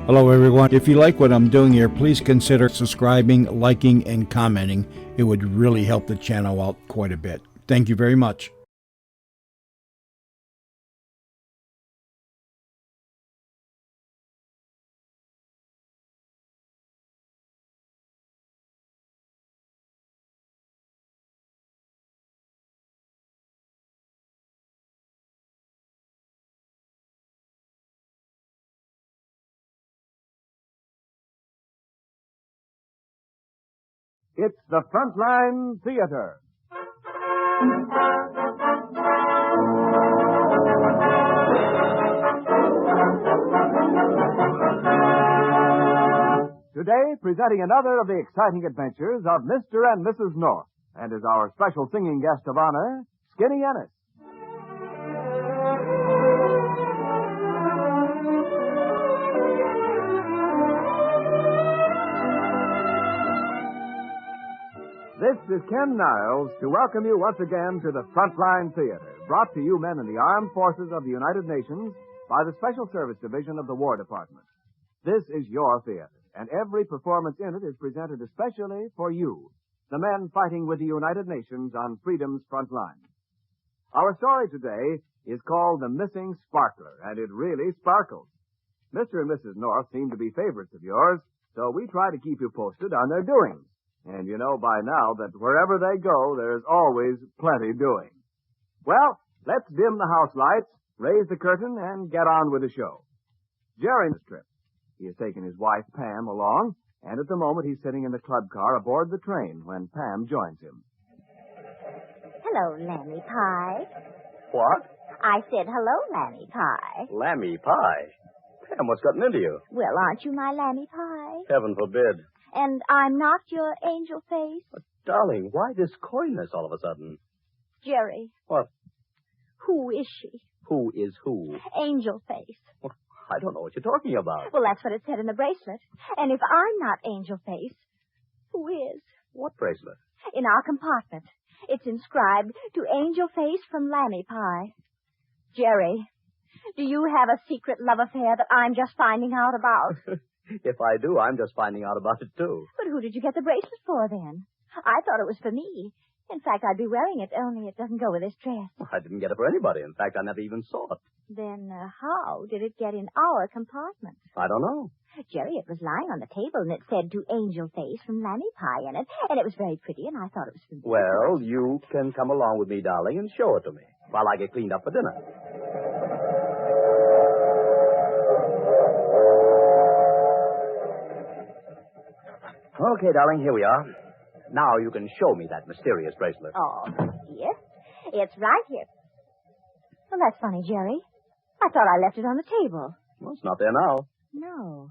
Hello, everyone. If you like what I'm doing here, please consider subscribing, liking, and commenting. It would really help the channel out quite a bit. Thank you very much. It's the Frontline Theater. Today, presenting another of the exciting adventures of Mr. and Mrs. North, and as our special singing guest of honor, Skinny Ennis. This is Ken Niles to welcome you once again to the Frontline Theater, brought to you men in the Armed Forces of the United Nations by the Special Service Division of the War Department. This is your theater, and every performance in it is presented especially for you, the men fighting with the United Nations on freedom's front line. Our story today is called The Missing Sparkler, and it really sparkles. Mr. and Mrs. North seem to be favorites of yours, so we try to keep you posted on their doings. And you know by now that wherever they go, there's always plenty doing. Well, let's dim the house lights, raise the curtain, and get on with the show. Jerry's trip. He has taken his wife, Pam, along, and at the moment he's sitting in the club car aboard the train when Pam joins him. Hello, Lammy Pie. What? I said hello, Lammy Pie. Lammy pie? Pam, what's gotten into you? Well, aren't you my Lammy Pie? Heaven forbid. And I'm not your angel face? But, darling, why this coyness all of a sudden? Jerry. What? Who is she? Who is who? Angel face. Well, I don't know what you're talking about. Well, that's what it said in the bracelet. And if I'm not angel face, who is? What bracelet? In our compartment. It's inscribed, to Angel Face from Lammy Pie. Jerry, do you have a secret love affair that I'm just finding out about? If I do, I'm just finding out about it, too. But who did you get the bracelet for, then? I thought it was for me. In fact, I'd be wearing it, only it doesn't go with this dress. I didn't get it for anybody. In fact, I never even saw it. Then how did it get in our compartment? I don't know. Jerry, it was lying on the table, and it said, to Angel Face from Lammy Pie in it, and it was very pretty, and I thought it was for me. Well, you can come along with me, darling, and show it to me while I get cleaned up for dinner. Okay, darling, here we are. Now you can show me that mysterious bracelet. Oh, here? It's right here. Well, that's funny, Jerry. I thought I left it on the table. Well, it's not there now. No.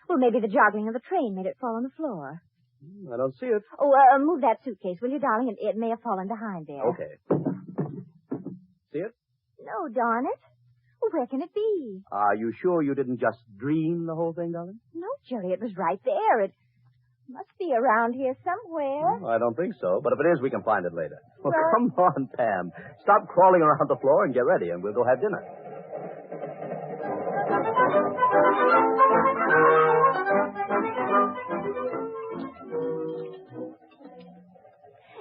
Well, maybe the joggling of the train made it fall on the floor. I don't see it. Oh, move that suitcase, will you, darling? It may have fallen behind there. Okay. See it? No, darn it. Well, where can it be? Are you sure you didn't just dream the whole thing, darling? No, Jerry, it was right there. It must be around here somewhere. Well, I don't think so, but if it is, we can find it later. Well, Well- come on, Pam. Stop crawling around the floor and get ready, and we'll go have dinner.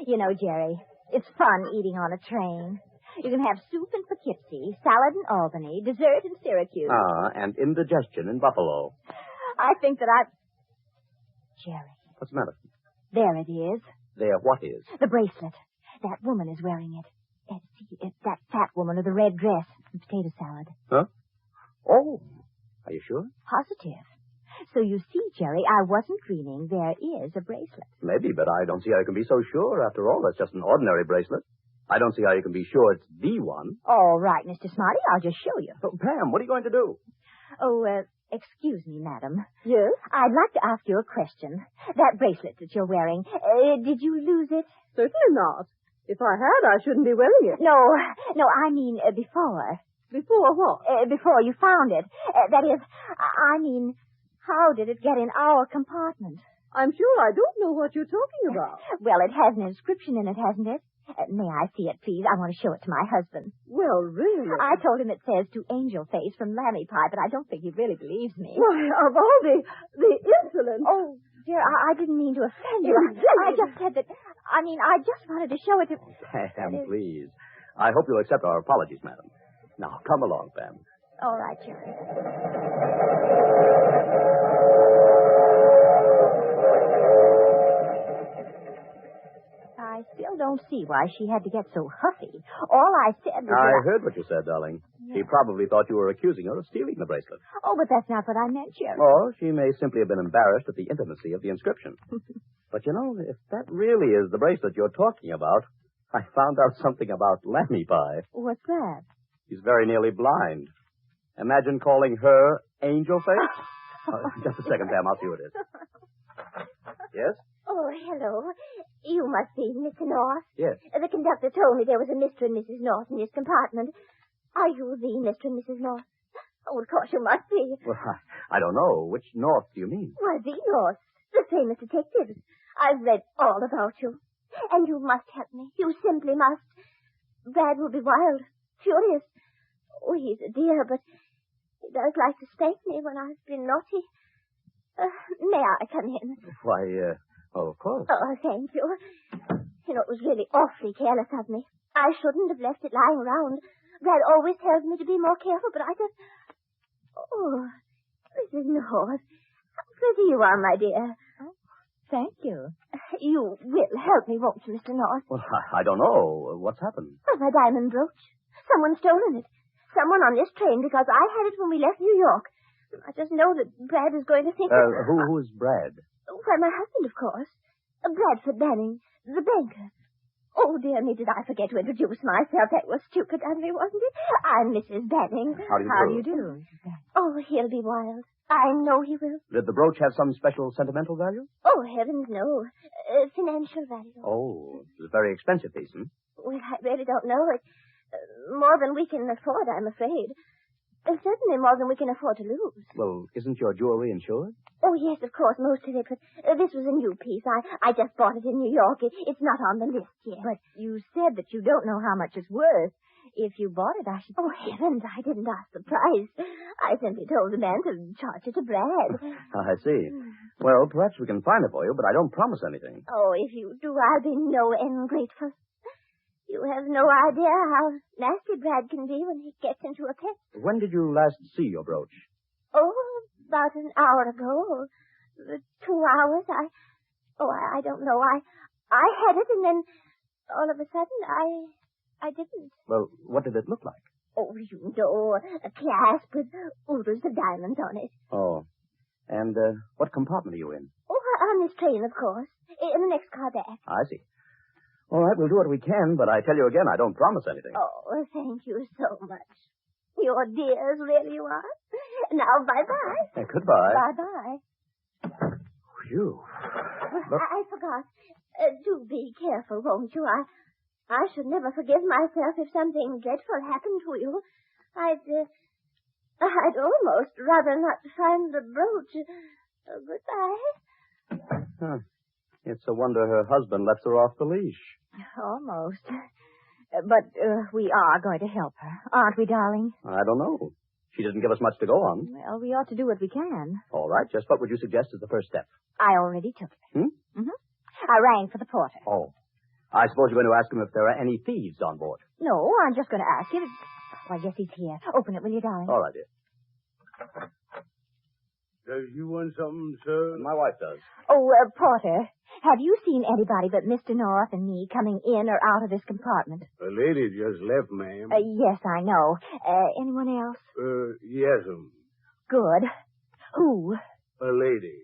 You know, Jerry, it's fun eating on a train. You can have soup in Poughkeepsie, salad in Albany, dessert in Syracuse. And indigestion in Buffalo. I think that Jerry, What's the matter? there it is. There, what is? The bracelet. That woman is wearing it. See, it's that fat woman with the red dress and potato salad. Huh? Oh, are you sure? Positive. So you see, Jerry, I wasn't dreaming. There is a bracelet. Maybe, but I don't see how you can be so sure. After all, that's just an ordinary bracelet. I don't see how you can be sure it's the one. All right, Mr. Smarty, I'll just show you. Oh, Pam, what are you going to do? Oh, excuse me, madam. Yes? I'd like to ask you a question. That bracelet that you're wearing, did you lose it? Certainly not. If I had, I shouldn't be wearing it. No, I mean before. Before what? Before you found it. That is, I mean, how did it get in our compartment? I'm sure I don't know what you're talking about. Well, it has an inscription in it, hasn't it? May I see it, please? I want to show it to my husband. Well, really? I told him it says to Angel Face from Lammy Pie, but I don't think he really believes me. Why, of all the insolence. Oh, dear, I didn't mean to offend you. Indeed. I just said that, I just wanted to show it to... Pam, please. I hope you'll accept our apologies, madam. Now, come along, Pam. All right, Jerry. I still don't see why she had to get so huffy. All I said was... I heard what you said, darling. She probably thought you were accusing her of stealing the bracelet. Oh, but that's not what I meant, Jerry. Or she may simply have been embarrassed at the intimacy of the inscription. But if that really is the bracelet you're talking about, I found out something about Lammy Pie. What's that? She's very nearly blind. Imagine calling her Angel Face. Just a second, Pam. I'll see who it is. Yes? Oh, hello. You must be Mr. North. Yes. The conductor told me there was a Mr. and Mrs. North in this compartment. Are you the Mr. and Mrs. North? Oh, of course you must be. Well, I don't know. Which North do you mean? Why, the North. The famous detectives. I've read all about you. And you must help me. You simply must. Brad will be wild, furious. Oh, he's a dear, but he does like to spank me when I've been naughty. May I come in? Why, of course. Oh, thank you. You know, it was really awfully careless of me. I shouldn't have left it lying around. Brad always tells me to be more careful, but I just... Oh, Mrs. North, how pretty you are, my dear. Oh, thank you. You will help me, won't you, Mr. North? Well, I don't know. What's happened? Oh, my diamond brooch. Someone's stolen it. Someone on this train, because I had it when we left New York. I just know that Brad is going to think Who's Brad? Why, my husband, of course. Bradford Banning, the banker. Oh, dear me, did I forget to introduce myself? That was stupid of me, wasn't it? I'm Mrs. Banning. How do you do? Oh, he'll be wild. I know he will. Did the brooch have some special sentimental value? Oh, heavens, no. Financial value. Oh, it was a very expensive piece, hmm? Well, I really don't know. It's more than we can afford, I'm afraid. Certainly more than we can afford to lose. Well, isn't your jewelry insured? Oh, yes, of course, most of it. But this was a new piece. I just bought it in New York. It's not on the list yet. But you said that you don't know how much it's worth. If you bought it, I should... Oh, heavens, I didn't ask the price. I simply told the man to charge it to Brad. I see. Well, perhaps we can find it for you, but I don't promise anything. Oh, if you do, I'll be no end grateful. You have no idea how nasty Brad can be when he gets into a pet. When did you last see your brooch? Oh, about an hour ago. 2 hours. I don't know. I had it, and then all of a sudden I didn't. Well, what did it look like? Oh, you know, a clasp with oodles of diamonds on it. Oh. And what compartment are you in? Oh, on this train, of course. In the next car back. I see. All right, we'll do what we can, but I tell you again, I don't promise anything. Oh, thank you so much. You're dears, really you are. Now, bye-bye. Goodbye. Bye-bye. Phew. Look. I forgot. Do be careful, won't you? I should never forgive myself if something dreadful happened to you. I'd almost rather not find the brooch. Goodbye. Huh. It's a wonder her husband lets her off the leash. Almost. But we are going to help her, aren't we, darling? I don't know. She didn't give us much to go on. Well, we ought to do what we can. All right, just what would you suggest as the first step? I already took it. Hmm? I rang for the porter. Oh. I suppose you're going to ask him if there are any thieves on board. No, I'm just going to ask him. Oh, I guess he's here. Open it, will you, darling? All right, dear. Does you want something, sir? My wife does. Oh, Porter, have you seen anybody but Mr. North and me coming in or out of this compartment? A lady just left, ma'am. Yes, I know. Anyone else? Yes'm. Good. Who? A lady.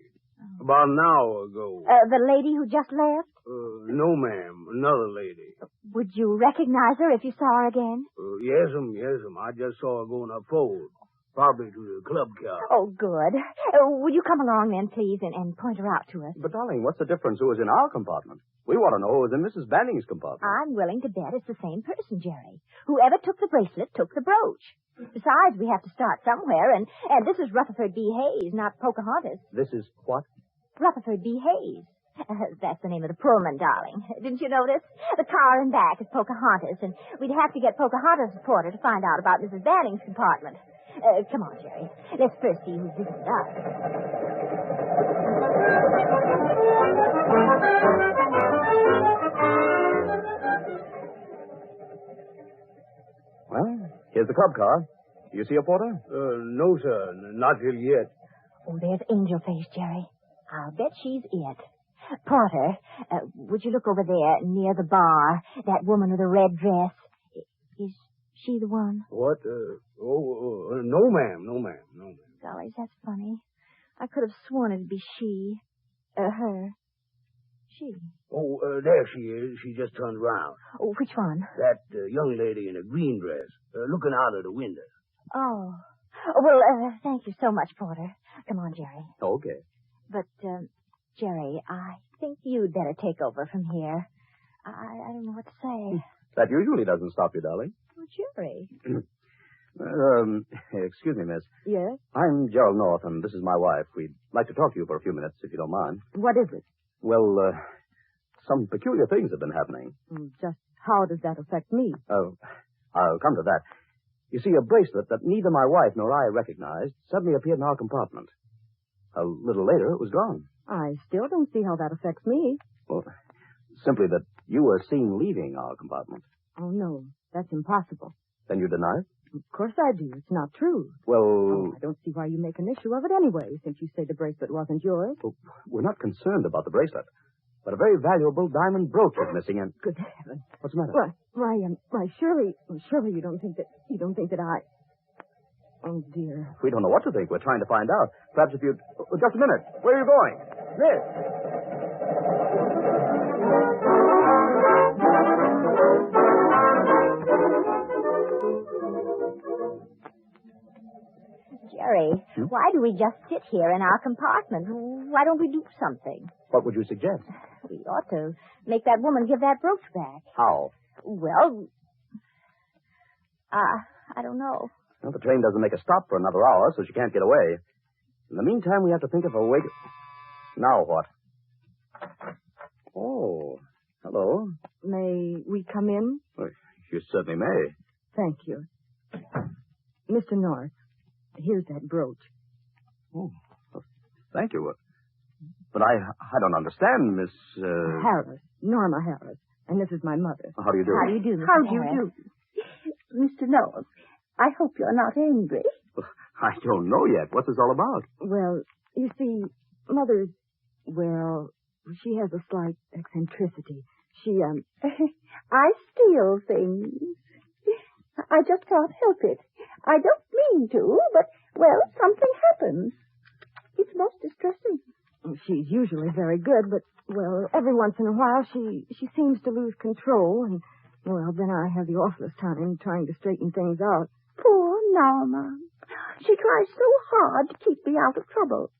About an hour ago. The lady who just left? No, ma'am. Another lady. Would you recognize her if you saw her again? Yes'm. I just saw her going up forward. Probably to the club car. Oh, good. Will you come along then, please, and point her out to us? But, darling, what's the difference who was in our compartment? We want to know who was in Mrs. Banning's compartment. I'm willing to bet it's the same person, Jerry. Whoever took the bracelet took the brooch. Besides, we have to start somewhere, and this is Rutherford B. Hayes, not Pocahontas. This is what? Rutherford B. Hayes. That's the name of the Pullman, darling. Didn't you notice? The car in back is Pocahontas, and we'd have to get Pocahontas' porter to find out about Mrs. Banning's compartment. Come on, Jerry. Let's first see who's visiting us. Well, here's the club car. Do you see a porter? No, sir. Not here yet. Oh, there's Angel Face, Jerry. I'll bet she's it. Porter, would you look over there near the bar? That woman with the red dress. Is she the one? What? No, ma'am. No, ma'am. No, ma'am. Golly, that's funny. I could have sworn it'd be she. Her. She. Oh, there she is. She just turned round. Oh, which one? That young lady in a green dress, looking out of the window. Oh. Well, thank you so much, Porter. Come on, Jerry. Okay. But, Jerry, I think you'd better take over from here. I don't know what to say. That usually doesn't stop you, darling. Oh, Jerry. Excuse me, miss. Yes? I'm Gerald North, and this is my wife. We'd like to talk to you for a few minutes, if you don't mind. What is it? Well, some peculiar things have been happening. Just how does that affect me? I'll come to that. You see, a bracelet that neither my wife nor I recognized suddenly appeared in our compartment. A little later, it was gone. I still don't see how that affects me. Well, simply that you were seen leaving our compartment. Oh, no. That's impossible. Then you deny it? Of course I do. It's not true. Well, I don't see why you make an issue of it anyway, since you say the bracelet wasn't yours. we're not concerned about the bracelet, but a very valuable diamond brooch is missing, and... Good heavens. What's the matter? Why, surely you don't think that I... Oh, dear. We don't know what to think. We're trying to find out. Perhaps if you'd... Just a minute. Where are you going? Miss! Jerry, why do we just sit here in our compartment? Why don't we do something? What would you suggest? We ought to make that woman give that brooch back. How? Well, I don't know. Well, the train doesn't make a stop for another hour, so she can't get away. In the meantime, we have to think of a way to... Now what? Oh, hello. May we come in? Well, you certainly may. Thank you. Mr. North, here's that brooch. Oh, well, thank you. But I don't understand, Miss... Harris, Norma Harris. And this is my mother. How do you do? How do you do, Mrs. How do you Harris? do? Mr. North, I hope you're not angry. I don't know yet. What's this all about? Well, you see, Mother's, well, she has a slight eccentricity. She, I steal things. I just can't help it. I don't mean to, but, well, something happens. It's most distressing. She's usually very good, but, well, every once in a while she seems to lose control, and, well, then I have the awfulest time trying to straighten things out. Poor Norma. She tries so hard to keep me out of trouble.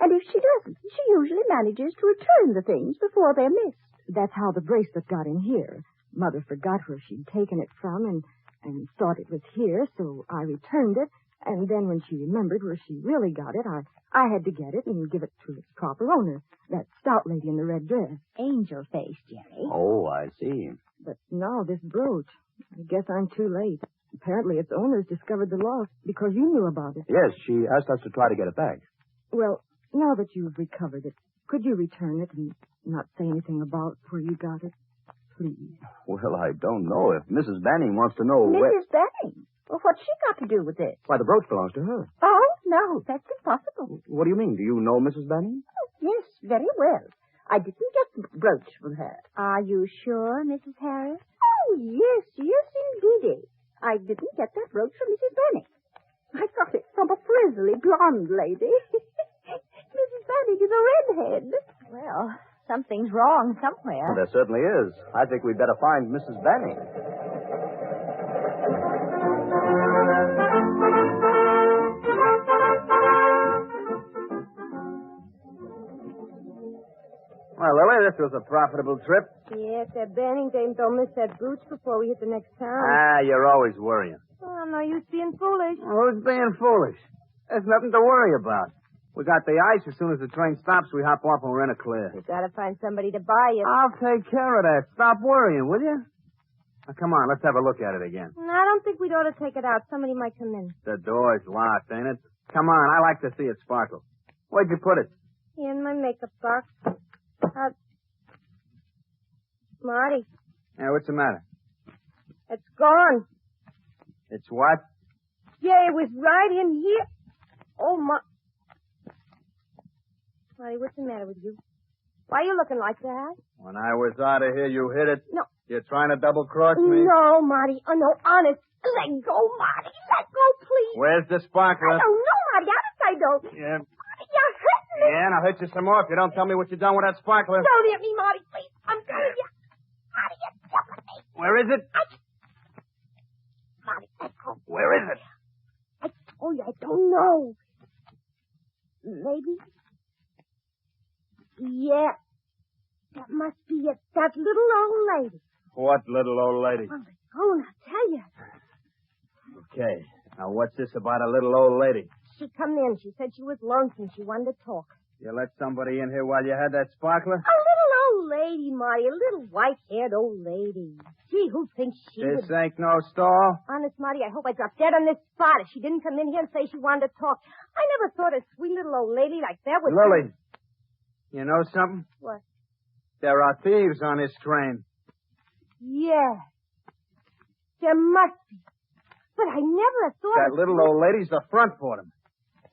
And if she doesn't, she usually manages to return the things before they're missed. That's how the bracelet got in here. Mother forgot where she'd taken it from and thought it was here, so I returned it. And then when she remembered where she really got it, I had to get it and give it to its proper owner, that stout lady in the red dress. Angel Face, Jerry. Oh, I see. But now this brooch, I guess I'm too late. Apparently its owners discovered the loss because you knew about it. Yes, she asked us to try to get it back. Well, now that you've recovered it, could you return it and not say anything about where you got it? Please. Well, I don't know. If Mrs. Banning wants to know where... Mrs. Banning? Well, what's she got to do with it? Why, the brooch belongs to her. Oh, no, that's impossible. What do you mean? Do you know Mrs. Banning? Oh, yes, very well. I didn't get the brooch from her. Are you sure, Mrs. Harris? Oh, yes, indeedy. I didn't get that brooch from Mrs. Banning. I got it from a frizzly blonde lady. Mrs. Banning is a redhead. Well, something's wrong somewhere. Well, there certainly is. I think we'd better find Mrs. Banning. Well, Lily, this was a profitable trip. Yes, that Banning dame don't miss that brooch before we hit the next town. You're always worrying. Oh, no use being foolish. Who's being foolish? There's nothing to worry about. We got the ice. As soon as the train stops, we hop off and we're in a clear. You gotta find somebody to buy it. I'll take care of that. Stop worrying, will you? Now, come on, let's have a look at it again. No, I don't think we'd ought to take it out. Somebody might come in. The door's locked, ain't it? Come on, I like to see it sparkle. Where'd you put it? In my makeup box. Marty, Yeah, what's the matter? it's gone. It's what? Yeah, it was right in here. Oh, Marty, what's the matter with you? Why are you looking like that? When I was out of here, you hit it? No. You're trying to double-cross me? No, Marty. Oh, no, honest. Let go, Marty. Let go, please. Where's the sparkler? I don't know, Marty. Honest, I don't. Yeah. Marty, you're hurting me. Yeah, and I'll hit you some more if you don't tell me what you done with that sparkler. Don't hit me, Marty, please. I'm telling you. Marty, you're jumping me. Where is it? Marty, let go. Where is it? I told you, I don't know. Maybe. Yeah. That must be it. That little old lady. What little old lady? Oh, I'll tell you. Okay. Now, what's this about a little old lady? She come in. She said she was lonesome. She wanted to talk. You let somebody in here while you had that sparkler? A little old lady, Marty. A little white-haired old lady. Gee, who thinks she This would... ain't no stall. Honest, Marty, I hope I dropped dead on this spot if she didn't come in here and say she wanted to talk. I never thought a sweet little old lady like that would... Lily, you know something? What? There are thieves on this train. Yeah. There must be. But I never thought... That little old lady's the front for them.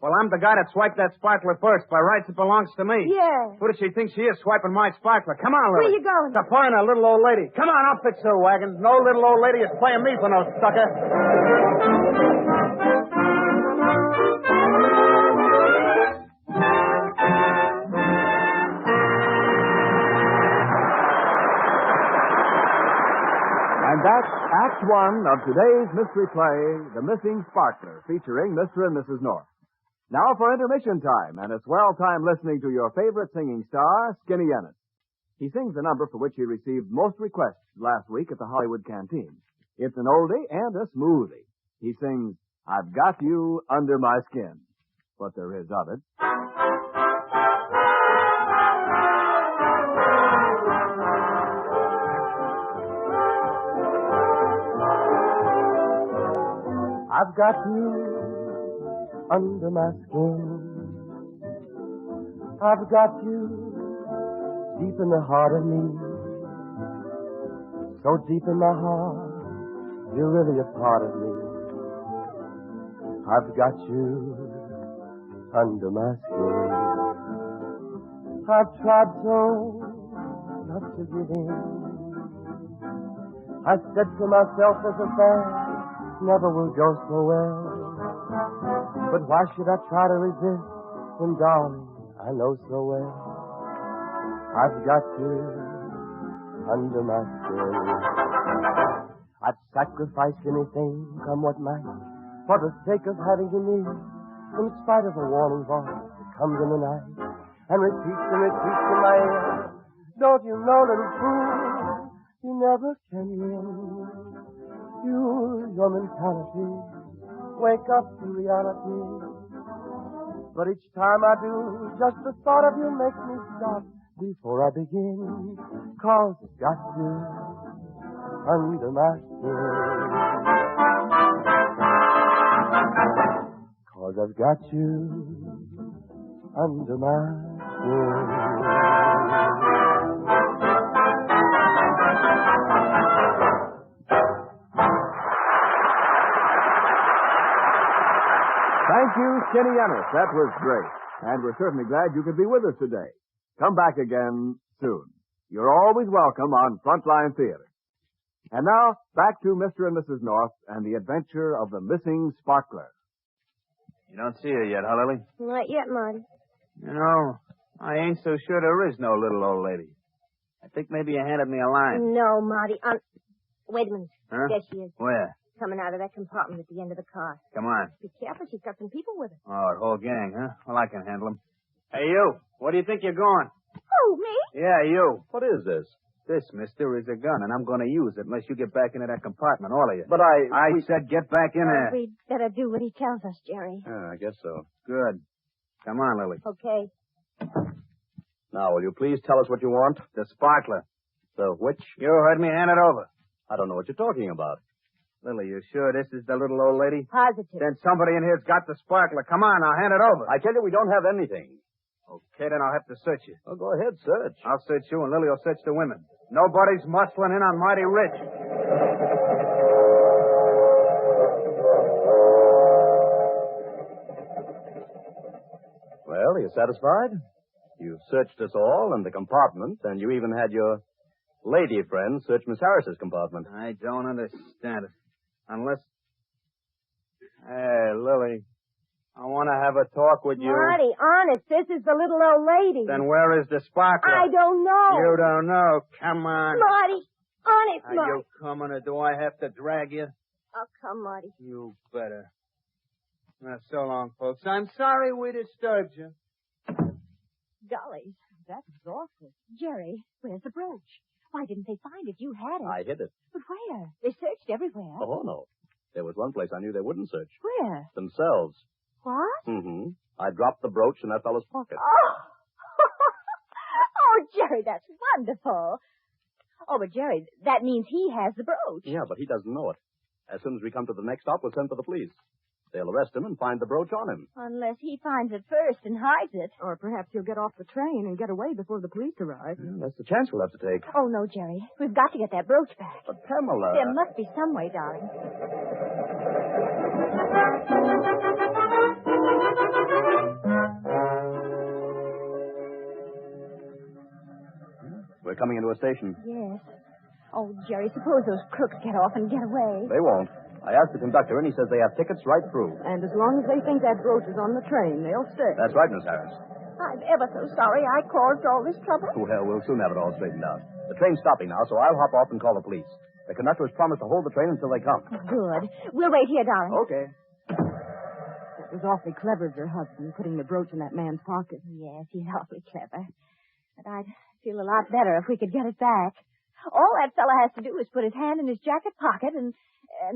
Well, I'm the guy that swiped that sparkler first. By rights, it belongs to me. Yeah. Who does she think she is swiping my sparkler? Come on, Lily. Where you going? To find a little old lady. Come on, I'll fix her wagon. No little old lady is playing me for no sucker. And that's Act One of today's mystery play, The Missing Sparkler, featuring Mr. and Mrs. North. Now for intermission time, and a swell time listening to your favorite singing star, Skinny Ennis. He sings the number for which he received most requests last week at the Hollywood Canteen. It's an oldie and a smoothie. He sings, I've Got You Under My Skin. What there is of it. I've got you under my skin. I've got you deep in the heart of me. So deep in my heart, you're really a part of me. I've got you under my skin. I've tried so not to give in. I said to myself as a fan, never will go so well. But why should I try to resist when, darling, I know so well I've got you under my skin. I'd sacrifice anything, come what might, for the sake of having you near, in spite of a warning voice that comes in the night and repeats in my ear. Don't you know, little fool, you never can win. Your mentality, wake up to reality. But each time I do, just the thought of you makes me stop before I begin. 'Cause I've got you under my skin. 'Cause I've got you under my skin. Thank you, Skinny Ennis. That was great. And we're certainly glad you could be with us today. Come back again soon. You're always welcome on Frontline Theater. And now, back to Mr. and Mrs. North and the adventure of the missing sparkler. You don't see her yet, huh, Lily? Not yet, Marty. You know, I ain't so sure there is no little old lady. I think maybe you handed me a line. No, Marty. Wait a minute. Huh? There she is. Where? Coming out of that compartment at the end of the car. Come on. Be careful. She's got some people with her. Oh, the whole gang, huh? Well, I can handle them. Hey, you. Where do you think you're going? Oh, me? Yeah, you. What is this? This, mister, is a gun, and I'm going to use it unless you get back into that compartment, all of you. But I said get back in there. We'd better do what he tells us, Jerry. Yeah, I guess so. Good. Come on, Lily. Okay. Now, will you please tell us what you want? The sparkler. The which? You heard me. Hand it over. I don't know what you're talking about. Lily, you sure this is the little old lady? Positive. Then somebody in here's got the sparkler. Come on, now, hand it over. I tell you, we don't have anything. Okay, then I'll have to search you. Well, go ahead, search. I'll search you, and Lily will search the women. Nobody's muscling in on Mighty Rich. Well, are you satisfied? You've searched us all and the compartment, and you even had your lady friend search Miss Harris's compartment. I don't understand it. Unless... Hey, Lily, I want to have a talk with you. Marty, honest, this is the little old lady. Then where is the sparkler? I don't know. You don't know. Come on. Marty, honest, Are Marty. you coming, or do I have to drag you? Oh, come, Marty. You better. Now, so long, folks. I'm sorry we disturbed you. Golly, that's awful. Jerry, where's the brooch? Why didn't they find it? You had it. I hid it. But where? They searched everywhere. Oh, no. There was one place I knew they wouldn't search. Where? Themselves. What? Mm-hmm. I dropped the brooch in that fellow's pocket. Oh! Oh, Jerry, that's wonderful. Oh, but Jerry, that means he has the brooch. Yeah, but he doesn't know it. As soon as we come to the next stop, we'll send for the police. They'll arrest him and find the brooch on him. Unless he finds it first and hides it. Or perhaps he'll get off the train and get away before the police arrive. Yeah, that's the chance we'll have to take. Oh, no, Jerry. We've got to get that brooch back. But Pamela... There must be some way, darling. We're coming into a station. Yes. Oh, Jerry, suppose those crooks get off and get away. They won't. I asked the conductor, and he says they have tickets right through. And as long as they think that brooch is on the train, they'll stay. That's right, Miss Harris. I'm ever so sorry I caused all this trouble. Well, we'll soon have it all straightened out. The train's stopping now, so I'll hop off and call the police. The conductor has promised to hold the train until they come. Good. We'll wait here, darling. Okay. That was awfully clever of your husband, putting the brooch in that man's pocket. Yes, he's awfully clever. But I'd feel a lot better if we could get it back. All that fella has to do is put his hand in his jacket pocket and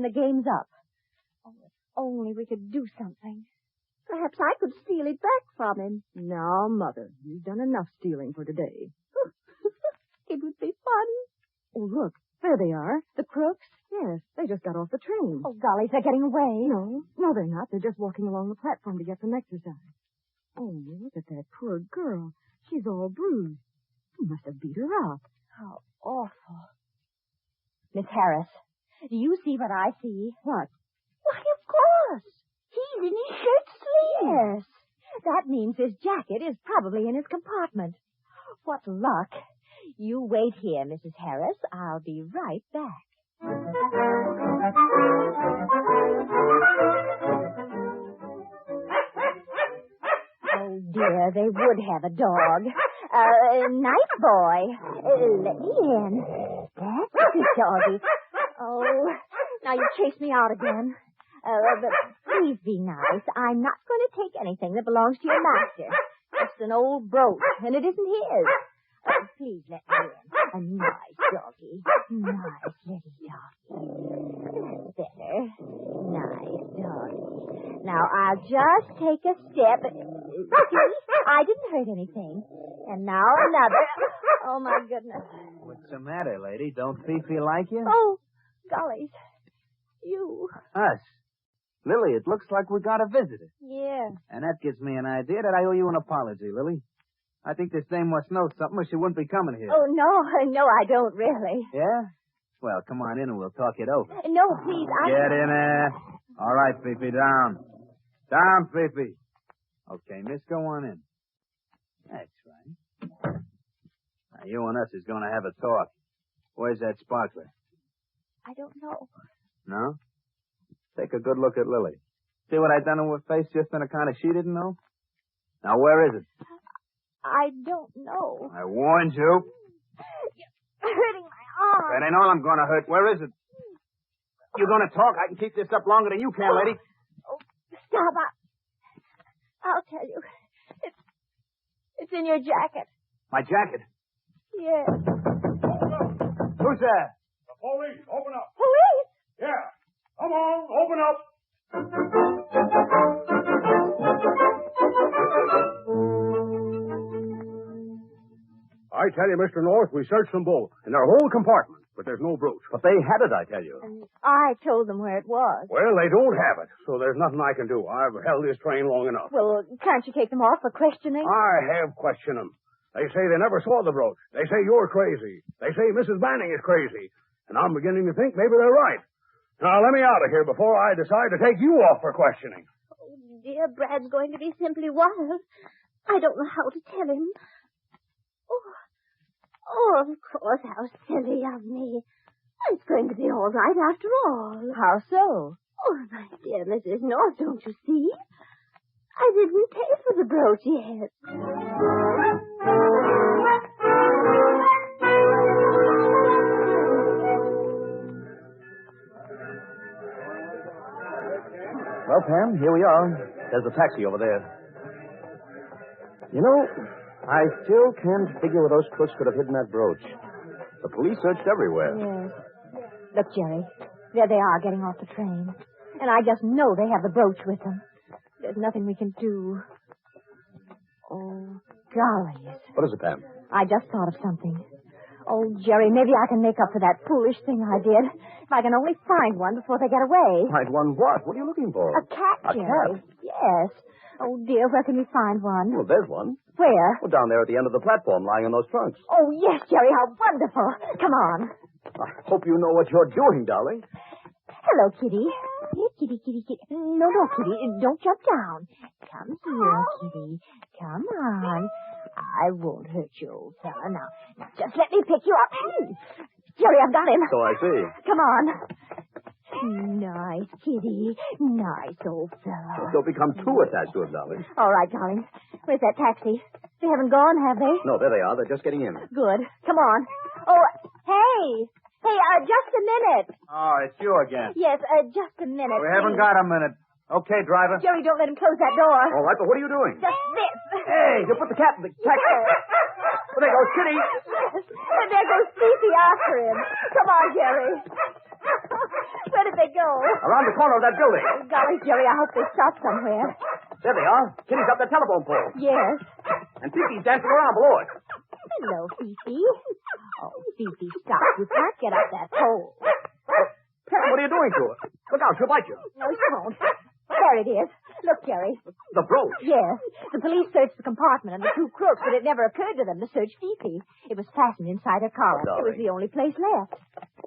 the game's up. Oh, if only we could do something. Perhaps I could steal it back from him. Now, Mother, you've done enough stealing for today. It would be fun. Oh, look, there they are. The crooks? Yes, they just got off the train. Oh, golly, they're getting away. No, they're not. They're just walking along the platform to get some exercise. Oh, look at that poor girl. She's all bruised. He must have beat her up. How awful. Miss Harris, do you see what I see? What? Why, of course. He's in his shirt sleeves. Yes. That means his jacket is probably in his compartment. What luck. You wait here, Mrs. Harris. I'll be right back. Oh, dear, they would have a dog. Nice boy. Let me in. That's it, doggy. Oh, now you chase me out again. But please be nice. I'm not going to take anything that belongs to your master. It's an old brooch, and it isn't his. Please let me in. A nice doggy. Nice little doggy. That's better. Nice doggy. Now, I'll just take a step. See? I didn't hurt anything. And now another. Oh, my goodness. What's the matter, lady? Don't Fifi like you? Oh, gollies. You. Us. Lily, it looks like we got a visitor. Yeah. And that gives me an idea that I owe you an apology, Lily. I think this dame must know something or she wouldn't be coming here. Oh, no, I don't really. Yeah? Well, come on in and we'll talk it over. No, please, Get in there. All right, Fifi, down. Down, Fifi. Okay, miss, go on in. That's right. Now, you and us is going to have a talk. Where's that sparkler? I don't know. No? Take a good look at Lily. See what I done to her face just on account of she didn't know? Now, where is it? I don't know. I warned you. You're hurting my arm. That ain't all I'm going to hurt. Where is it? You're going to talk? I can keep this up longer than you can, lady. Oh, stop. I'll tell you. It's in your jacket. My jacket? Yes. Who's there? The police, open up. Police? Yeah. Come on, open up. I tell you, Mr. North, we searched them both, in their whole compartment, but there's no brooch. But they had it, I tell you. I told them where it was. Well, they don't have it, so there's nothing I can do. I've held this train long enough. Well, can't you take them off for questioning? I have questioned them. They say they never saw the brooch. They say you're crazy. They say Mrs. Banning is crazy. And I'm beginning to think maybe they're right. Now, let me out of here before I decide to take you off for questioning. Oh, dear, Brad's going to be simply wild. I don't know how to tell him. Oh, of course, how silly of me. It's going to be all right after all. How so? Oh, my dear Mrs. North, don't you see? I didn't pay for the brooch yet. Well, Pam, here we are. There's a taxi over there. You know, I still can't figure where those crooks could have hidden that brooch. The police searched everywhere. Yes. Look, Jerry, there they are getting off the train. And I just know they have the brooch with them. There's nothing we can do. Oh, gollies. What is it, Pam? I just thought of something. Oh, Jerry, maybe I can make up for that foolish thing I did. If I can only find one before they get away. Find one what? What are you looking for? A cat, A Jerry. cat? Yes. Oh, dear, where can we find one? Well, there's one. Where? Well, down there at the end of the platform, lying on those trunks. Oh, yes, Jerry, how wonderful. Come on. I hope you know what you're doing, darling. Hello, Kitty. Here, Kitty, Kitty, Kitty. No, Kitty, don't jump down. Come here, Kitty. Come on. I won't hurt you, old fella. Now, just let me pick you up. Jerry, I've got him. So I see. Come on. Nice, Kitty. Nice, old fella. Don't become too attached to him, darling. All right, darling. Where's that taxi? They haven't gone, have they? No, there they are. They're just getting in. Good. Come on. Oh, hey. Hey, just a minute. Oh, it's you again. Yes, just a minute. We haven't got a minute. Okay, driver. Jerry, don't let him close that door. All right, but what are you doing? Just this. Hey, you put the cat in the taxi. Well, there goes Kitty. Yes. And there goes Fifi after him. Come on, Jerry. Where did they go? Around the corner of that building. Oh, golly, Jerry, I hope they stopped somewhere. There they are. Kitty's up the telephone pole. Yes. And Fifi's dancing around below it. Hello, Fifi. Oh, Fifi, stop. You can't get up that pole. Pam, what are you doing to her? Look out, she'll bite you. No, she won't. There it is. Look, Jerry. The brooch. Yes. The police searched the compartment and the two crooks, but it never occurred to them to search Fifi. It was fastened inside her collar. Oh, It was the only place left.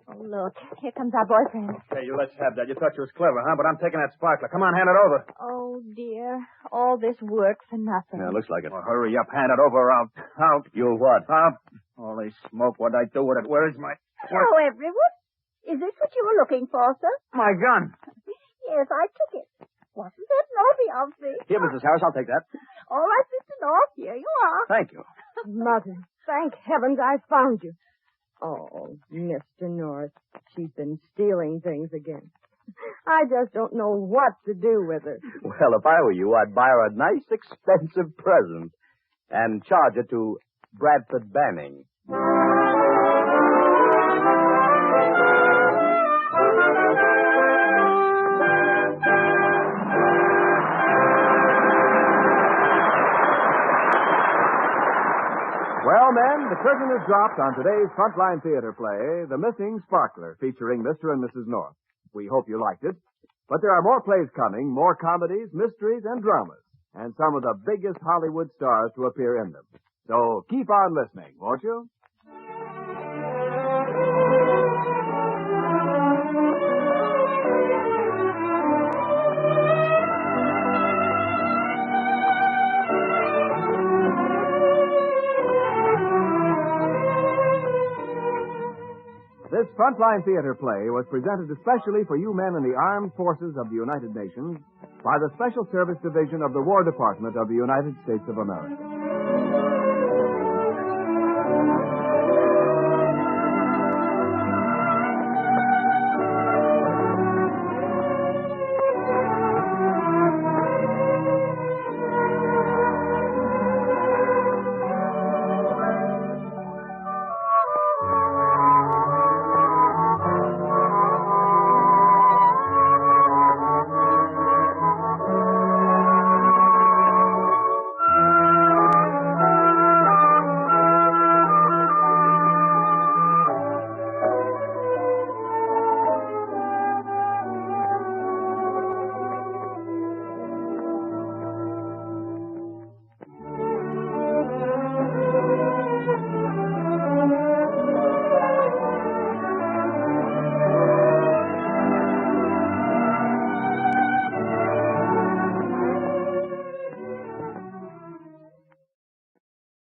Oh, look. Here comes our boyfriend. Hey, you let's have that. You thought you was clever, huh? But I'm taking that sparkler. Come on, hand it over. Oh, dear. All this work for nothing. Yeah, looks like it. Well, hurry up. Hand it over. I'll... You'll what? Holy smoke. What'd I do with it? Where is my... Hello, everyone. Is this what you were looking for, sir? My gun. Yes, I took it. Wasn't that naughty of me? Here, Mrs. Harris, I'll take that. All right, Mr. North, here you are. Thank you. Mother, thank heavens I found you. Oh, Mr. North, she's been stealing things again. I just don't know what to do with her. Well, if I were you, I'd buy her a nice, expensive present and charge it to Bradford Banning. Well, men, the curtain is dropped on today's Frontline Theater play, The Missing Sparkler, featuring Mr. and Mrs. North. We hope you liked it. But there are more plays coming, more comedies, mysteries, and dramas, and some of the biggest Hollywood stars to appear in them. So keep on listening, won't you? This Frontline Theater play was presented especially for you men in the armed forces of the United Nations by the Special Service Division of the War Department of the United States of America.